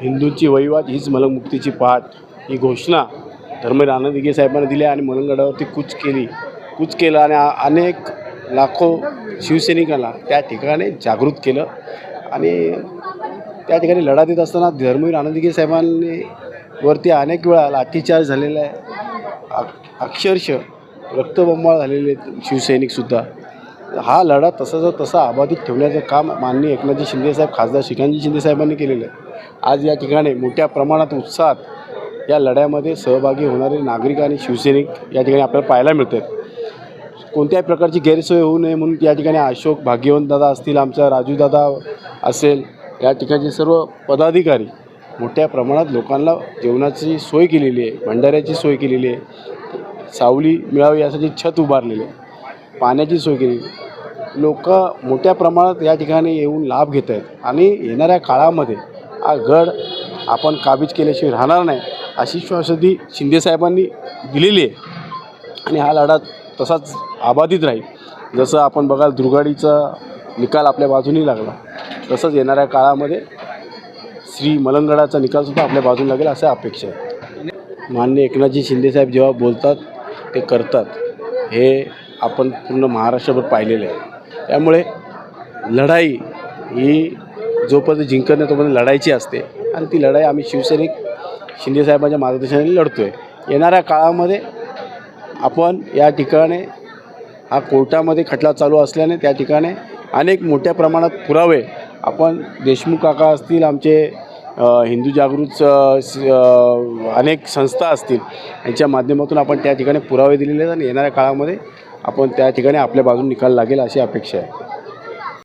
हिंदूंची वहिवाट हीच मलंगमुक्तीची पहाट ही घोषणा धर्मवीर आनंद दिघे साहेबांनी दिली आणि मलंगगडावरती कूच केलं आणि अनेक लाखो शिवसैनिकांना त्या ठिकाणी जागृत केलं. आणि त्या ठिकाणी लढा देत असताना धर्मवीर आनंद दिघे साहेबांनी वरती अनेक वेळा लाठीचार्ज झालेला आहे. अक्षरशः रक्तबंबाळ झालेले शिवसैनिकसुद्धा. हा लढा तसा अबाधित ठेवण्याचं काम माननीय एकनाथजी शिंदेसाहेब, खासदार श्रीकांतजी शिंदेसाहेबांनी केलेलं आहे. आज या ठिकाणी मोठ्या प्रमाणात उत्साहात या लढ्यामध्ये सहभागी होणारे नागरिक आणि शिवसैनिक या ठिकाणी आपल्याला पाहायला मिळतात. कोणत्याही प्रकारची गैरसोय होऊ नये म्हणून या ठिकाणी अशोक भाग्यवंतदादा असतील, आमचा राजूदादा असेल, या ठिकाणचे सर्व पदाधिकारी मोठ्या प्रमाणात लोकांना जेवणाची सोय केलेली आहे, भंडाऱ्याची सोय केलेली आहे, सावली मिळावी यासाठी छत उभारलेले आहे, पाण्याची सोय केली. लोक मोठ्या प्रमाणात या ठिकाणी येऊन लाभ घेत आहेत आणि येणाऱ्या काळामध्ये हा गड आपण काबीज केल्याशिवाय राहणार नाही अशी श्वासदी शिंदेसाहेबांनी दिलेली आहे. आणि हा लढा तसाच अबाधित राहील. जसं आपण बघाल दुर्गाडीचा निकाल आपल्या बाजूनी लागला, तसंच येणाऱ्या काळामध्ये श्री मलंगगडाचा निकालसुद्धा आपल्या बाजूने लागेल असं अपेक्षा आहे. माननीय एकनाथजी शिंदेसाहेब जेव्हा बोलतात ते करतात हे आपण पूर्ण महाराष्ट्रभर पाहिलेलं आहे. त्यामुळे लढाई ही जोपर्यंत जिंकत नाही तोपर्यंत लढायची असते आणि ती लढाई आम्ही शिवसैनिक शिंदेसाहेबांच्या मार्गदर्शनाने लढतो आहे. येणाऱ्या काळामध्ये आपण या ठिकाणी हा कोर्टामध्ये खटला चालू असल्याने त्या ठिकाणी अनेक मोठ्या प्रमाणात पुरावे आपण देशमुख काका असतील, आमचे हिंदू जागृत अनेक संस्था असतील यांच्या माध्यमातून आपण त्या ठिकाणी पुरावे दिलेले आहेत आणि येणाऱ्या काळामध्ये आपण त्या ठिकाणी आपल्या बाजूने निकाल लागेल अशी अपेक्षा आहे.